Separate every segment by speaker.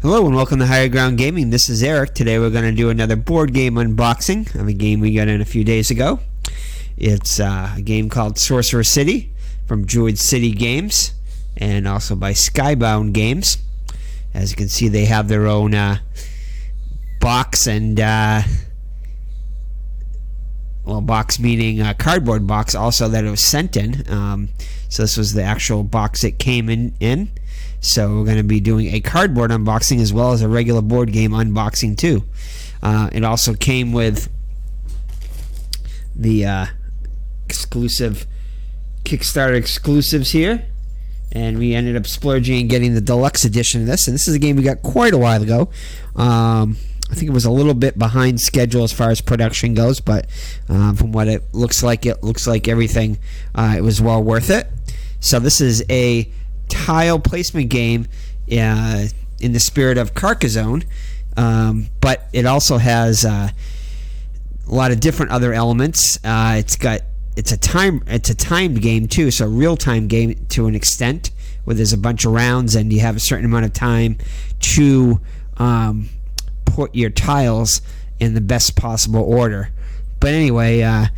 Speaker 1: Hello and welcome to Higher Ground Gaming. This is Eric. Today we're going to do another board game unboxing of a game we got in a few days ago. It's a game called Sorcerer City from Druid City Games and also by Skybound Games. As you can see, they have their own box and box meaning cardboard box also that it was sent in. So this was the actual box it came in. So we're going to be doing a cardboard unboxing as well as a regular board game unboxing too. It also came with the exclusive Kickstarter exclusives here, and we ended up splurging and getting the Deluxe edition of this. And this is a game we got quite a while ago. I think it was a little bit behind schedule as far as production goes, but from what it looks like everything it was well worth it. So this is a tile placement game in the spirit of Carcassonne, but it also has a lot of different other elements. It's a timed game too, so a real-time game to an extent, where there's a bunch of rounds and you have a certain amount of time to put your tiles in the best possible order. But anyway,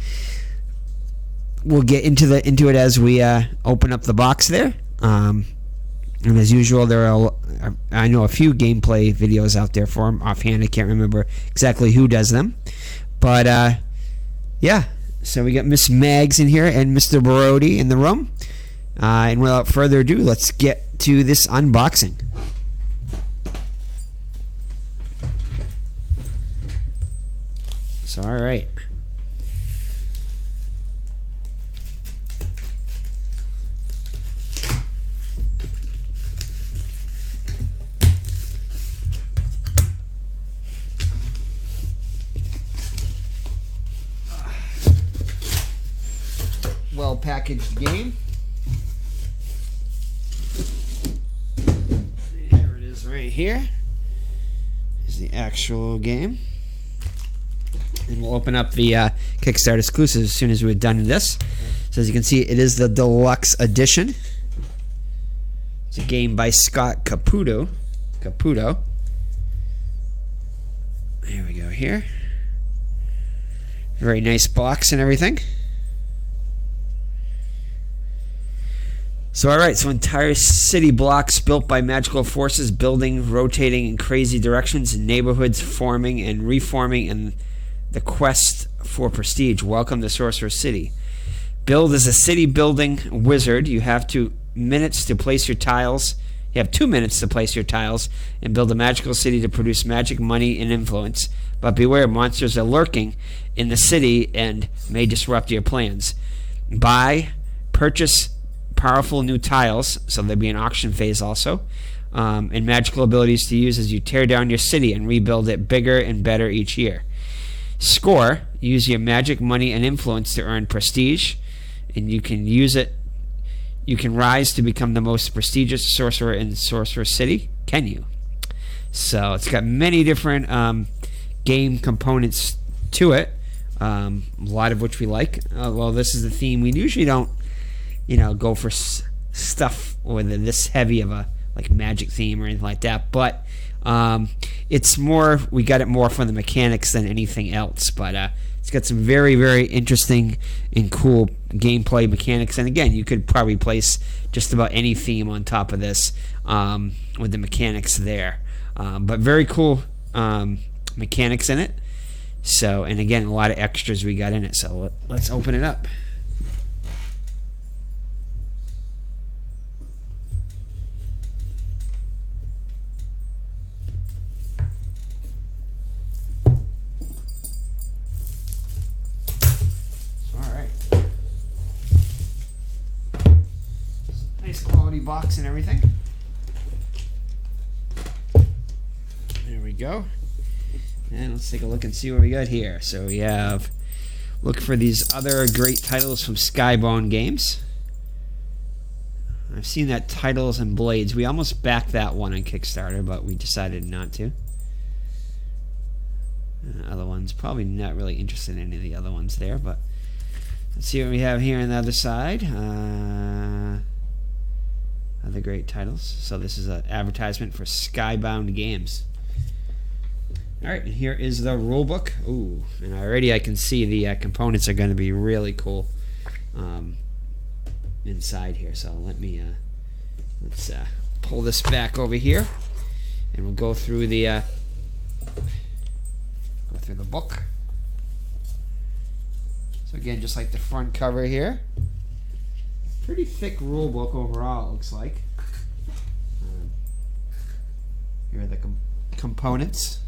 Speaker 1: we'll get into it as we open up the box there. And as usual, I know a few gameplay videos out there for them. Offhand, I can't remember exactly who does them, but yeah. So we got Miss Mags in here and Mr. Brody in the room. And without further ado, let's get to this unboxing. So, all right. Well packaged game. Here it is right here. Is the actual game. And we'll open up the Kickstarter exclusives as soon as we're done with this. So as you can see, it is the Deluxe edition. It's a game by Scott Caputo. There we go here. Very nice box and everything. So alright, so entire city blocks built by magical forces, building, rotating in crazy directions, and neighborhoods forming and reforming in the quest for prestige. Welcome to Sorcerer City. Build as a city building wizard. You have 2 minutes to place your tiles. You have 2 minutes to place your tiles and build a magical city to produce magic, money, and influence. But beware, monsters are lurking in the city and may disrupt your plans. Buy, purchase powerful new tiles, so there'll be an auction phase also, and magical abilities to use as you tear down your city and rebuild it bigger and better each year. Score, use your magic, money, and influence to earn prestige, and you can use it. You can rise to become the most prestigious sorcerer in Sorcerer City. Can you? So it's got many different game components to it, a lot of which we like. Well, this is the theme. We usually don't go for stuff with this heavy of a magic theme or anything like that, but it's more, we got it more for the mechanics than anything else. But it's got some very, very interesting and cool gameplay mechanics, and again, you could probably place just about any theme on top of this with the mechanics there, but very cool mechanics in it. So, and again, a lot of extras we got in it, so let's open it up. Nice quality box and everything. There we go. And let's take a look and see what we got here. So we have, look for these other great titles from Skybound Games. I've seen that Titles and Blades. We almost backed that one on Kickstarter, but we decided not to. Other ones, probably not really interested in any of the other ones there, but let's see what we have here on the other side. other great titles. So this is an advertisement for Skybound Games. All right, and here is the rulebook. Ooh, and already I can see the components are going to be really cool inside here. So let's pull this back over here, and we'll go through the book. So again, just like the front cover here, pretty thick rule book overall, it looks like. Here are the components.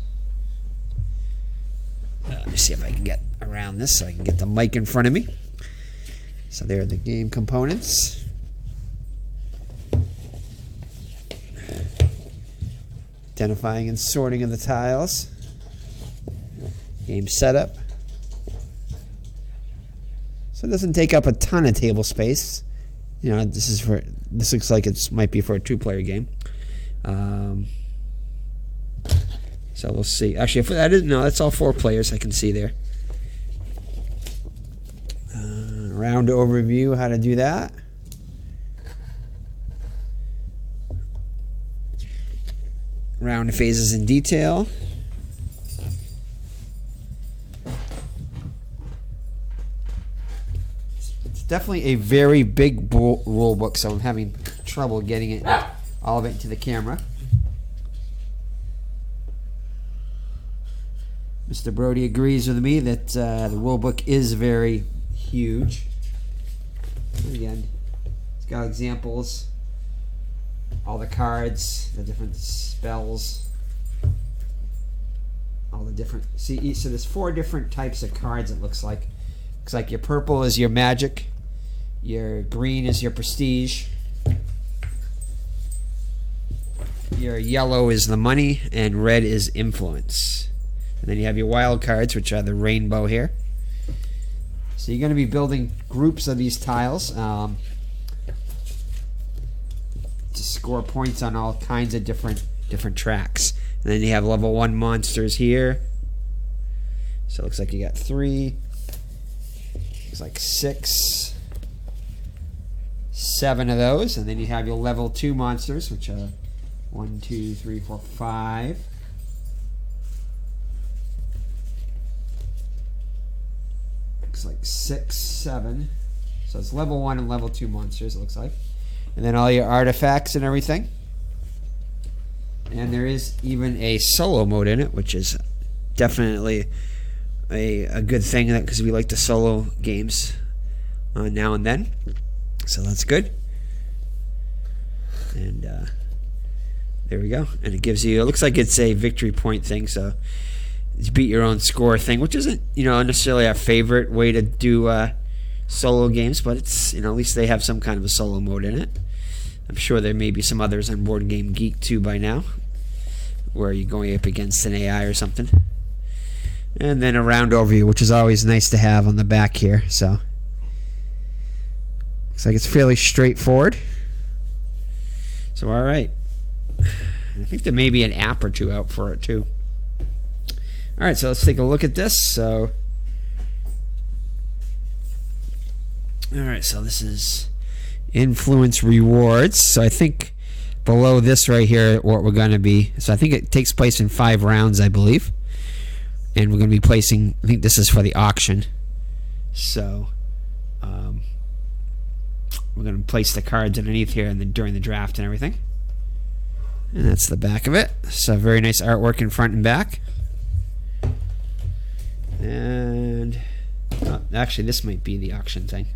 Speaker 1: Let me see if I can get around this so I can get the mic in front of me. So there are the game components. Identifying and sorting of the tiles. Game setup. So it doesn't take up a ton of table space. You know, this looks like it might be for a 2-player game. So we'll see. Actually, if that is, no, that's all 4 players I can see there. Round overview, how to do that. Round phases in detail. It's definitely a very big rule book, so I'm having trouble getting it, all of it into the camera. Mr. Brody agrees with me that the rulebook is very huge. Again, it's got examples, all the cards, the different spells, all the different. See, so there's 4 different types of cards. It looks like. Looks like your purple is your magic, your green is your prestige, your yellow is the money, and red is influence. And then you have your wild cards, which are the rainbow here. So you're going to be building groups of these tiles to score points on all kinds of different tracks. And then you have level 1 monsters here. So it looks like you got 3. Looks like 6, 7 of those. And then you have your level 2 monsters, which are 1, 2, 3, 4, 5. Looks like 6, 7. So it's level 1 and level 2 monsters, it looks like. And then all your artifacts and everything. And there is even a solo mode in it, which is definitely a good thing, because we like the solo games now and then. So that's good. And there we go. And it gives you, it looks like it's a victory point thing, so it's beat your own score thing, which isn't, you know, necessarily our favorite way to do solo games, but it's, you know, at least they have some kind of a solo mode in it. I'm sure there may be some others on Board Game Geek too by now, where you're going up against an AI or something. And then a round overview, which is always nice to have on the back here. So looks like it's fairly straightforward. So all right, I think there may be an app or 2 out for it too. All right, so let's take a look at this. So, all right, so this is influence rewards. So I think below this right here, what we're going to be. So I think it takes place in 5 rounds, I believe, and we're going to be placing. I think this is for the auction. So we're going to place the cards underneath here, and then during the draft and everything. And that's the back of it. So very nice artwork in front and back. And actually, this might be the auction thing.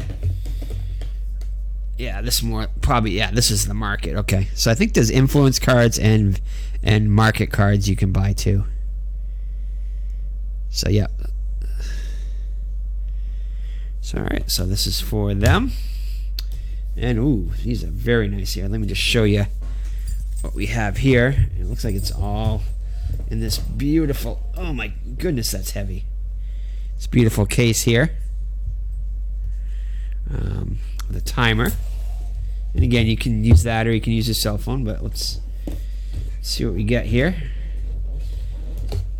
Speaker 1: Yeah, this more probably. Yeah, this is the market. Okay, so I think there's influence cards and market cards you can buy too. So yeah. So all right, so this is for them. And ooh, these are very nice here. Let me just show you what we have here. It looks like it's all in this beautiful. Oh my goodness, that's heavy. This beautiful case here. The timer. And again, you can use that or you can use your cell phone, but let's see what we get here.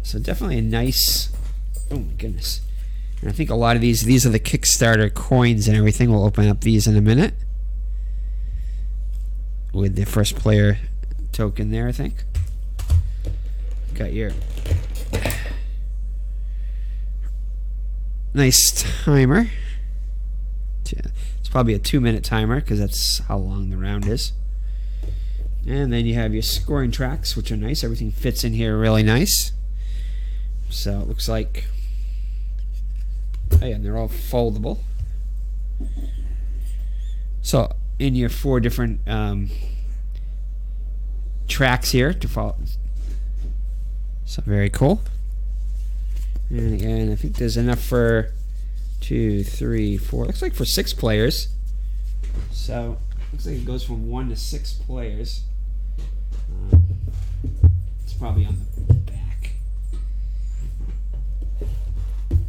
Speaker 1: So definitely a nice. Oh my goodness. And I think a lot of these are the Kickstarter coins and everything. We'll open up these in a minute. with the first player token there, I think. Got your nice timer. It's probably a 2-minute timer because that's how long the round is. And then you have your scoring tracks, which are nice. Everything fits in here really nice. So it looks like, oh yeah, and they're all foldable. So in your 4 different tracks here to follow. So very cool. And again, I think there's enough for 2, 3, 4. Looks like for 6 players. So looks like it goes from 1 to 6 players. It's probably on the back.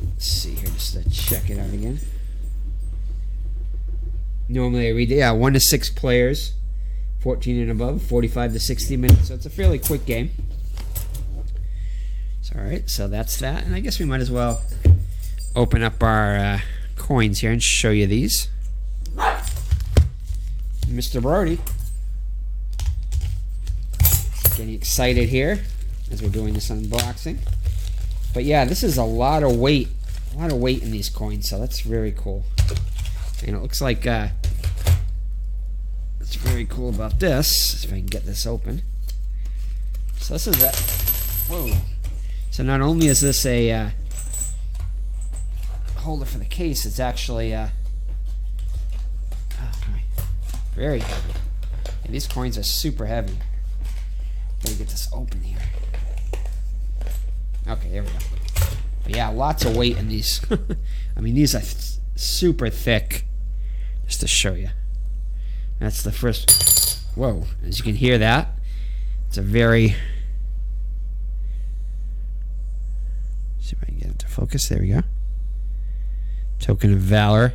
Speaker 1: Let's see here, just to check it out again. Normally I read 1 to 6 players, 14 and above, 45 to 60 minutes. So it's a fairly quick game. So, alright, so that's that. And I guess we might as well open up our coins here and show you these. Mr. Brody. Getting excited here as we're doing this unboxing. But yeah, this is a lot of weight. A lot of weight in these coins, so that's very cool. And it looks like what's very cool about this, if I can get this open. So this is that. Whoa. So not only is this a holder for the case, it's actually very heavy. And these coins are super heavy. Gotta get this open here. Okay, there we go. But yeah, lots of weight in these. I mean, these are super thick. Just to show you. That's the first. Whoa, as you can hear that, it's a very. See if I can get it to focus. There we go. Token of Valor.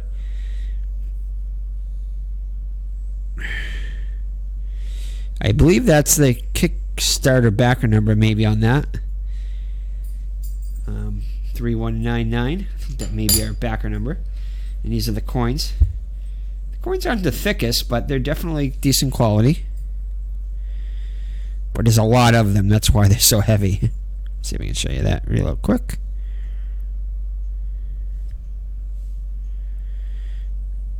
Speaker 1: I believe that's the Kickstarter backer number, maybe on that. 3199. I think that may be our backer number. And these are the coins. The coins aren't the thickest, but they're definitely decent quality. But there's a lot of them. That's why they're so heavy. Let's see if we can show you that real quick.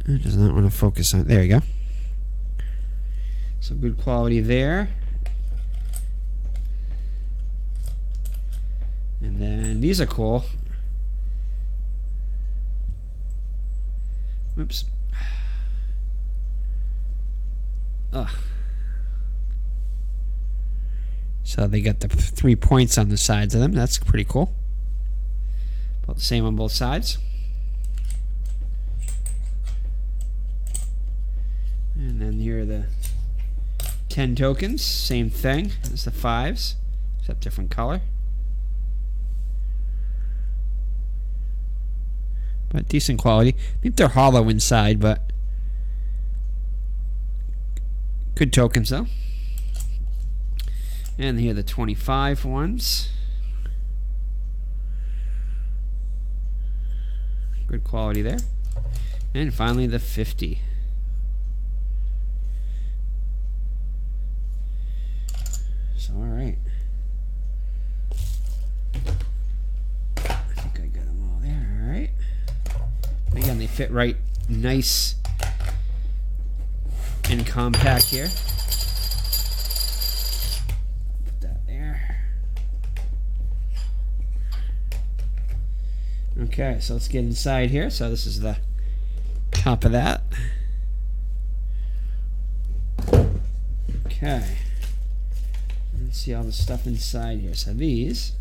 Speaker 1: It does not want to focus on. There we go. So good quality there. And then these are cool. Oops. Ugh. So they got the 3 points on the sides of them. That's pretty cool. About the same on both sides. And then here are the 10 tokens. Same thing as the 5s, except different color. But decent quality. I think they're hollow inside, but good tokens though. And here are the 25 ones. Good quality there. And finally the 50. So alright. I think I got them all there, alright. Again, they fit right nice and compact here. Put that there. Okay, so let's get inside here. So this is the top of that. Okay. Let's see all the stuff inside here. So these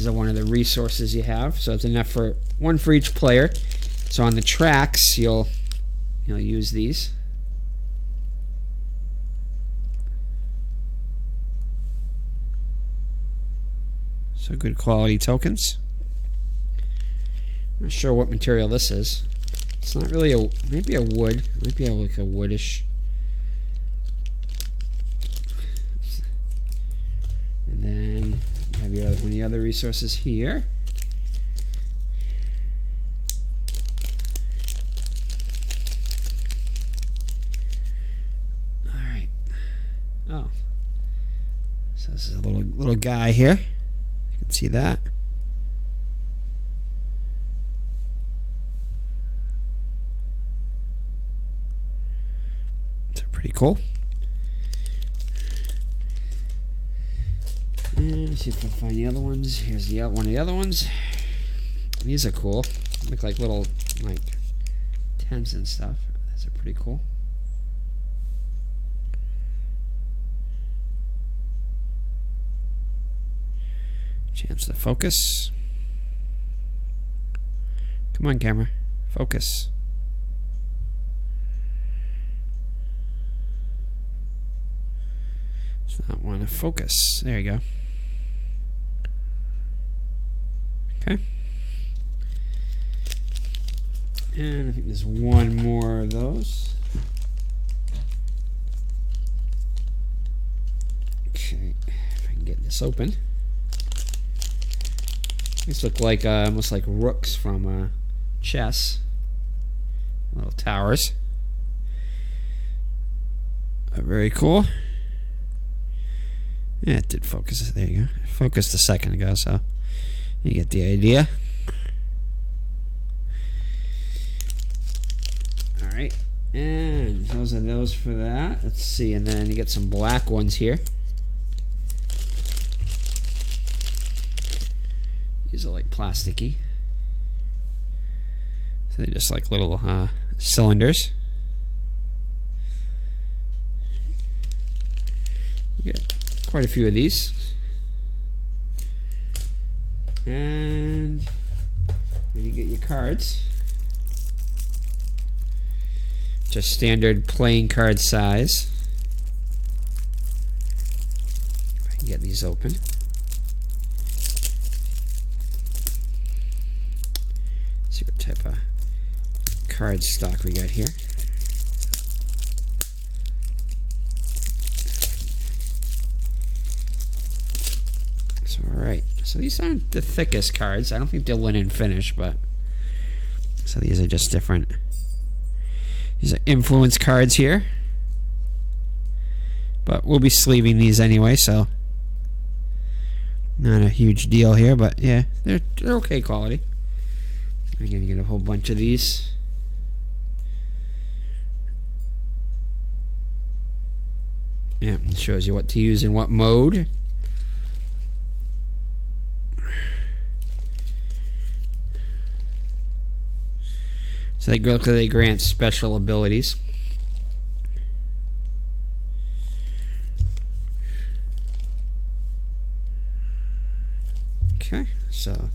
Speaker 1: are one of the resources you have. So it's enough for one for each player. So on the tracks, you'll use these. So good quality tokens. Not sure what material this is. It's not really a, maybe a wood. Might be like a woodish. And then you have your one of the other resources here. little guy here. You can see that. It's pretty cool. And let's see if I can find the other ones. Here's the one of the other ones. These are cool. Look like little like tents and stuff. Those are pretty cool. Chance to focus. Come on, camera. Focus. Does not want to focus. There you go. Okay. And I think there's one more of those. Okay. If I can get this open. These look like almost like rooks from chess. Little towers. Very cool. Yeah, it did focus. There you go. It focused a second ago, so you get the idea. Alright. And those are those for that. Let's see. And then you get some black ones here. These are like plasticky. So they're just like little cylinders. You get quite a few of these. And then you get your cards. Just standard playing card size. If I can get these open. See what type of card stock we got here. So, alright. So these aren't the thickest cards. I don't think they're linen finish, but so these are just different. These are influence cards here. But we'll be sleeving these anyway, so not a huge deal here, but yeah, they're okay quality. Again, you get a whole bunch of these. Yeah, it shows you what to use in what mode. So they grant special abilities. Okay, so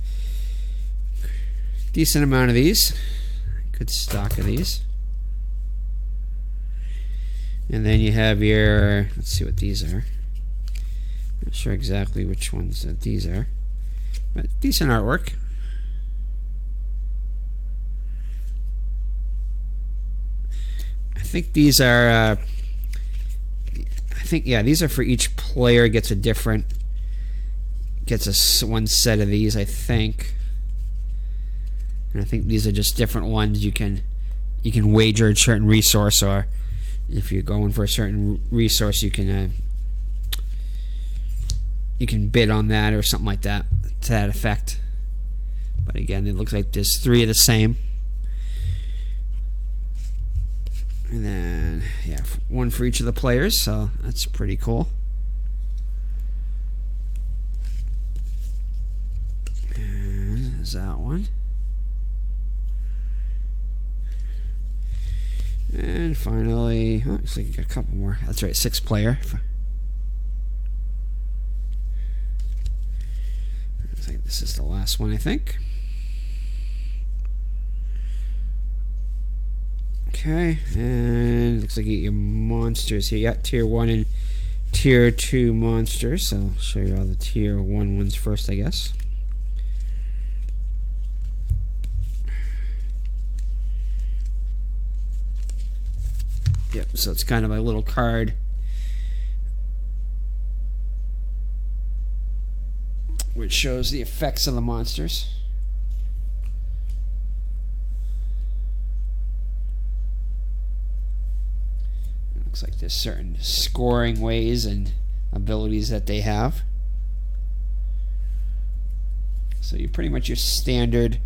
Speaker 1: decent amount of these. Good stock of these. And then you have your, let's see what these are. Not sure exactly which ones that these are, but decent artwork. I think these are these are for each player gets a different one set of these, I think. And I think these are just different ones you can wager a certain resource, or if you're going for a certain resource you can bid on that or something like that, to that effect. But again, it looks like there's 3 of the same. And then, yeah, one for each of the players, so that's pretty cool. And there's that one. And finally, oh, looks like you got a couple more. That's right, 6 player. I think this is the last one, I think. Okay, and looks like you get your monsters here. You got tier 1 and tier 2 monsters, so I'll show you all the tier 1 ones first, I guess. Yep, so it's kind of a little card which shows the effects of the monsters. Looks like there's certain scoring ways and abilities that they have. So you're pretty much your standard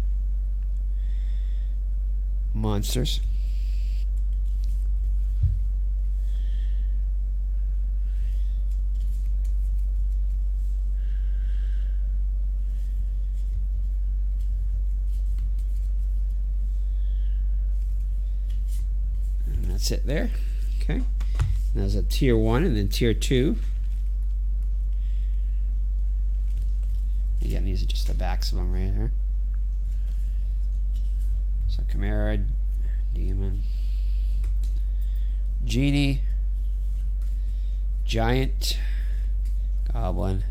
Speaker 1: monsters. And that's it there. Okay. There's a tier 1 and then tier 2. Again, these are just the backs of them right here. So Chimera, Demon, Genie, Giant, Goblin,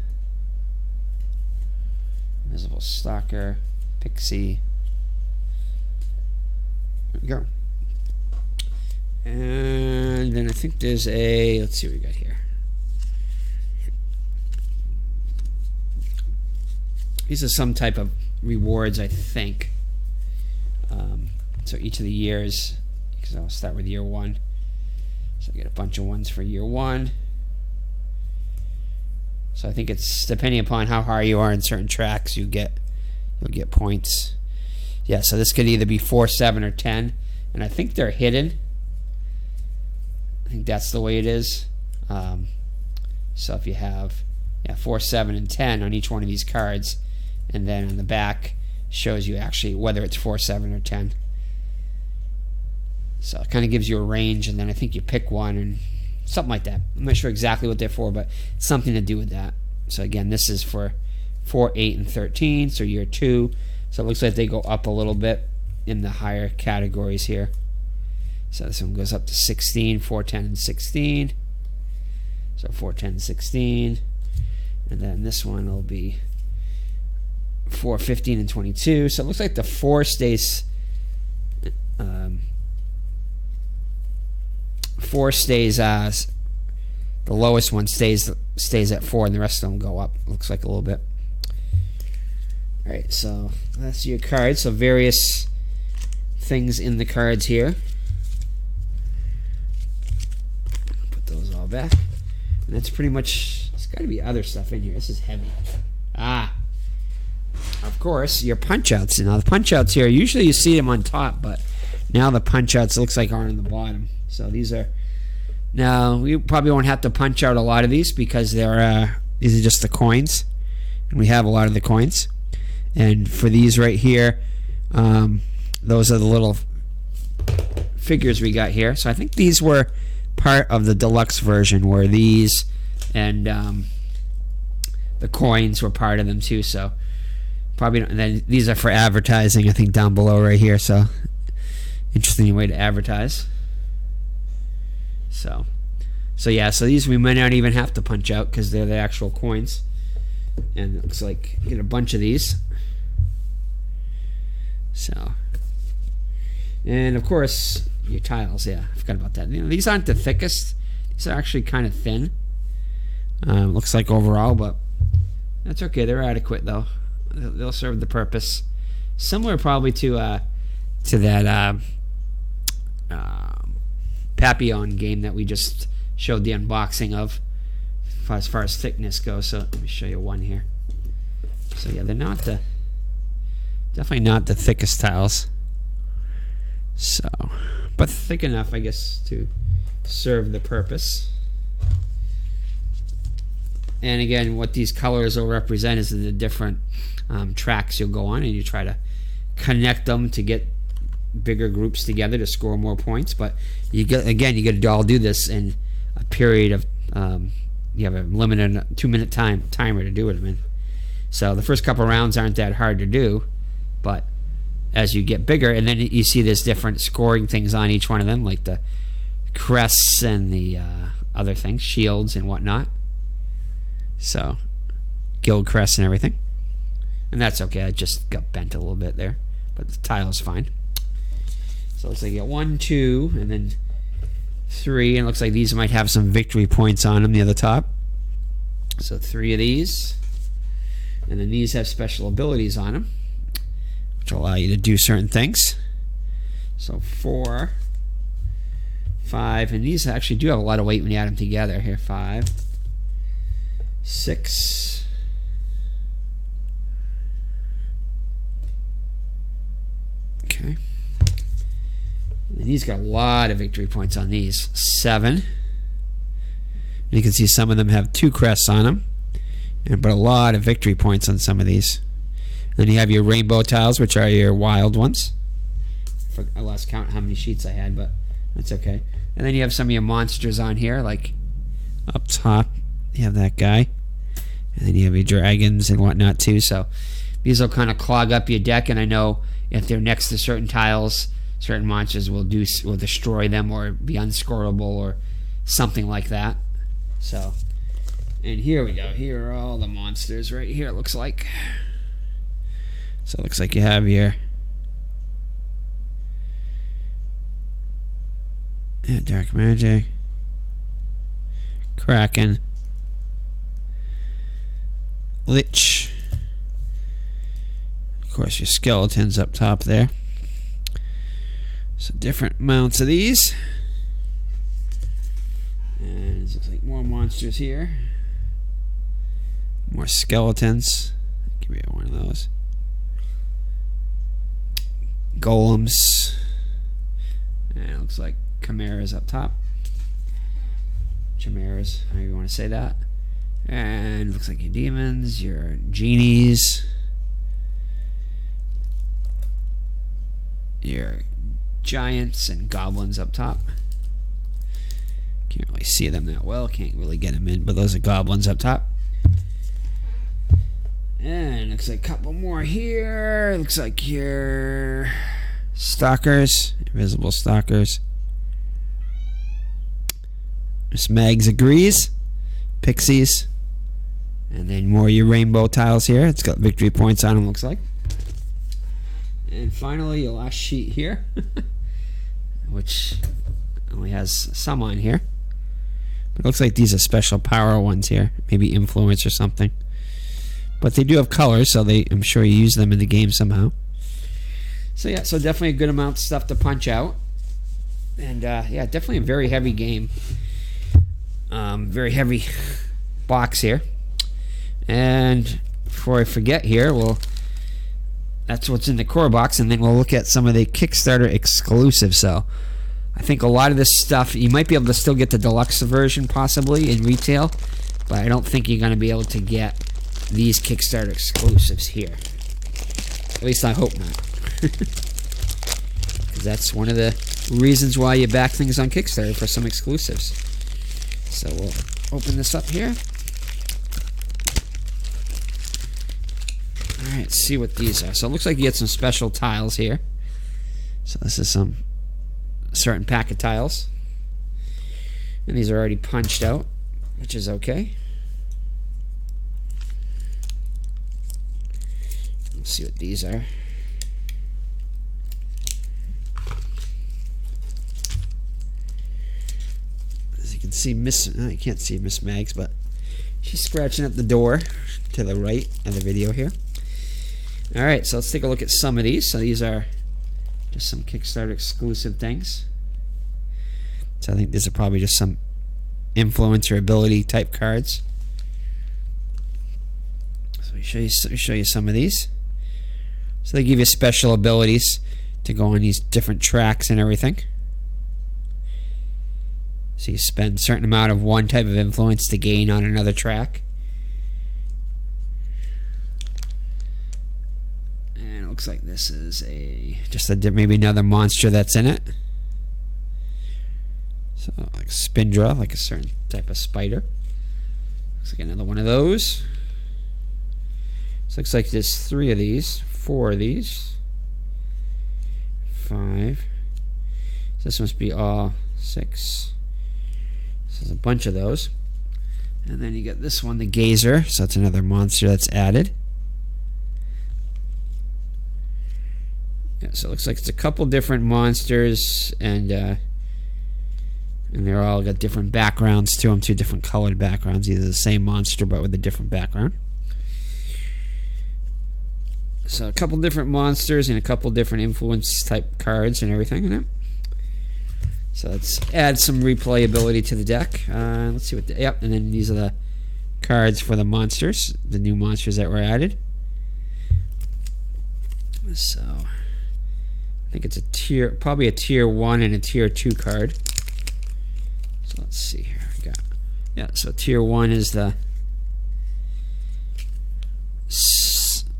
Speaker 1: Invisible Stalker, Pixie. There we go. And then I think there's a, let's see what we got here. These are some type of rewards, I think. So each of the years, because I'll start with year 1. So I get a bunch of ones for year 1. So I think it's depending upon how high you are in certain tracks, you'll get points. Yeah, so this could either be 4, 7, or 10, and I think they're hidden. I think that's the way it is. So if you have 4, 7, and 10 on each one of these cards, and then on the back shows you actually whether it's 4, 7, or 10. So it kind of gives you a range, and then I think you pick one and something like that. I'm not sure exactly what they're for, but it's something to do with that. So again, this is for 4, 8, and 13, so year 2. So it looks like they go up a little bit in the higher categories here. So this one goes up to 16, 4, 10, and 16. So 4, 10, 16. And then this one will be 4, 15, and 22. So it looks like the 4 stays... 4 stays... the lowest one stays at 4, and the rest of them go up. Looks like a little bit. Alright, so that's your cards. So various things in the cards here. Put those all back. And that's pretty much... There's got to be other stuff in here. This is heavy. Of course, your punch-outs. Now, the punch-outs here, usually you see them on top, but now the punch-outs looks like are on the bottom. So these are... Now, we probably won't have to punch out a lot of these because these are just the coins. And we have a lot of the coins. And for these right here, those are the little figures we got here. So I think these were part of the deluxe version, where these and the coins were part of them too. So probably don't, and then these are for advertising, I think, down below right here. So interesting way to advertise. So yeah, so these we might not even have to punch out because they're the actual coins. And it looks like you get a bunch of these. So, and of course your tiles. Yeah, I forgot about that. You know, these aren't the thickest. These are actually kind of thin. Looks like overall, but that's okay. They're adequate though. They'll serve the purpose. Similar probably to that Papillon game that we just showed the unboxing of, as far as thickness goes. So let me show you one here. So yeah, they're not definitely not the thickest tiles. So, but thick enough, I guess, to serve the purpose. And again, what these colors will represent is the different tracks you'll go on, and you try to connect them to get bigger groups together to score more points. But you got to all do this in a period of you have a limited 2-minute timer to do it in. So the first couple rounds aren't that hard to do, but as you get bigger, and then you see there's different scoring things on each one of them, like the crests and the other things, shields and whatnot. So guild crests and everything. And that's okay, I just got bent a little bit there, but the tile is fine. So it looks like you get 1, 2, and then 3, and it looks like these might have some victory points on them near the top. So 3 of these, and then these have special abilities on them, which will allow you to do certain things. So 4, 5, and these actually do have a lot of weight when you add them together. Here, 5, 6, These got a lot of victory points on these. 7. You can see some of them have 2 crests on them, but a lot of victory points on some of these. Then you have your rainbow tiles, which are your wild ones. I lost count how many sheets I had, but that's okay. And then you have some of your monsters on here, like up top. You have that guy. And then you have your dragons and whatnot too. So these will kind of clog up your deck, and I know if they're next to certain tiles, certain monsters will destroy them or be unscorable or something like that. So, and here we go. Here are all the monsters right here, it looks like. So it looks like you have your Dark Magic, Kraken, Lich, of course your skeletons up top there. So different amounts of these. And it looks like more monsters here. More skeletons. Give me one of those. Golems. And it looks like chimeras up top. Chimeras, however you want to say that. And it looks like your demons, your genies, your giants and goblins up top. Can't really see them that well, can't really get them in, but those are goblins up top. And looks like a couple more here. Looks like your stalkers, invisible stalkers. Miss Mags agrees. Pixies. And then more of your rainbow tiles here. It's got victory points on them, looks like. And finally, your last sheet here, which only has some on here. But it looks like these are special power ones here. Maybe influence or something. But they do have colors, so I'm sure you use them in the game somehow. So yeah, so definitely a good amount of stuff to punch out. And yeah, definitely a very heavy game. Very heavy box here. And before I forget here, that's what's in the core box, and then we'll look at some of the Kickstarter exclusives. So I think a lot of this stuff, you might be able to still get the deluxe version possibly in retail, but I don't think you're going to be able to get these Kickstarter exclusives here. At least I hope not. Because that's one of the reasons why you back things on Kickstarter, for some exclusives. So we'll open this up here. Alright, see what these are. So it looks like you get some special tiles here. So this is some certain pack of tiles. And these are already punched out, which is okay. Let's see what these are. As you can see, you can't see Miss Mags, but she's scratching at the door to the right of the video here. Alright, so let's take a look at some of these. So these are just some Kickstarter exclusive things. So I think these are probably just some influencer ability type cards. So let me show you some of these. So they give you special abilities to go on these different tracks and everything. So you spend a certain amount of one type of influence to gain on another track. And it looks like this is maybe another monster that's in it. So like Spindra, like a certain type of spider. Looks like another one of those. So looks like there's 3 of these, 4 of these, 5. So this must be all 6. So there's a bunch of those. And then you get this one, the Gazer. So that's another monster that's added. Yeah, so it looks like it's a couple different monsters, and they're all got different backgrounds to them, 2 different colored backgrounds. Either the same monster but with a different background. So a couple different monsters and a couple different influence type cards and everything in it. So let's add some replayability to the deck. Let's see what yep, and then these are the cards for the monsters, the new monsters that were added. So I think it's a tier, probably a tier 1 and a tier 2 card. So let's see here. Yeah, so tier 1 is the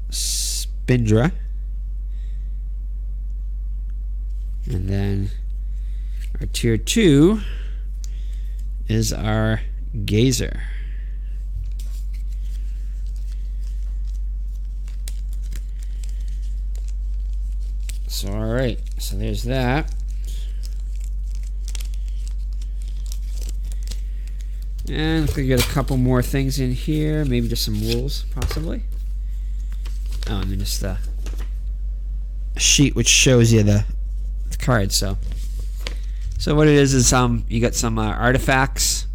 Speaker 1: Spindra. And then our tier 2 is our Gazer. So alright, so there's that. And we get a couple more things in here, maybe just some rules, possibly. Oh, and then just a sheet which shows you the cards. So what it is you got some artifacts.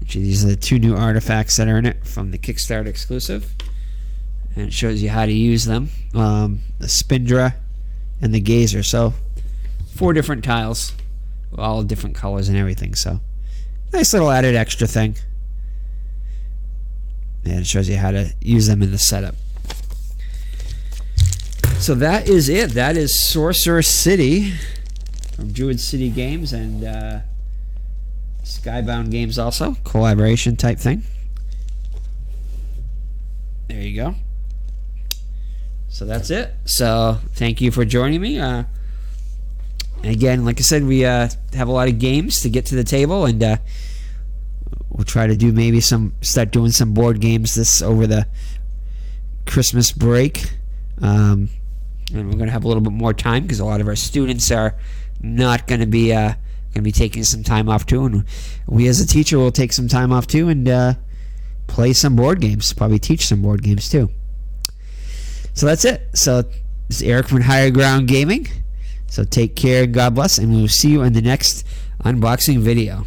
Speaker 1: Actually, these are the 2 new artifacts that are in it from the Kickstarter exclusive, and it shows you how to use them. The Spindra and the Gazer. So 4 different tiles, all different colors and everything. So nice little added extra thing. And it shows you how to use them in the setup. So that is it. That is Sorcerer City from Druid City Games and Skybound Games also. Collaboration type thing. There you go. So that's it. So thank you for joining me. Again, like I said, we have a lot of games to get to the table, and we'll try to do maybe start doing some board games this over the Christmas break. And we're going to have a little bit more time because a lot of our students are not going to be taking some time off too, and we as a teacher will take some time off too and play some board games. Probably teach some board games too. So that's it. So this is Eric from Higher Ground Gaming. So take care and God bless, and we will see you in the next unboxing video.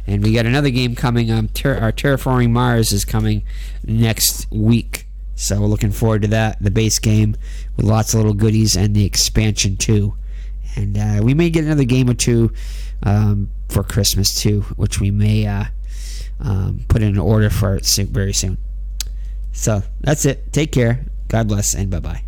Speaker 1: And we got another game coming. Our Terraforming Mars is coming next week. So we're looking forward to that. The base game with lots of little goodies and the expansion too. And we may get another game or 2 for Christmas too, which we may put in an order for very soon. So that's it. Take care. God bless and bye-bye.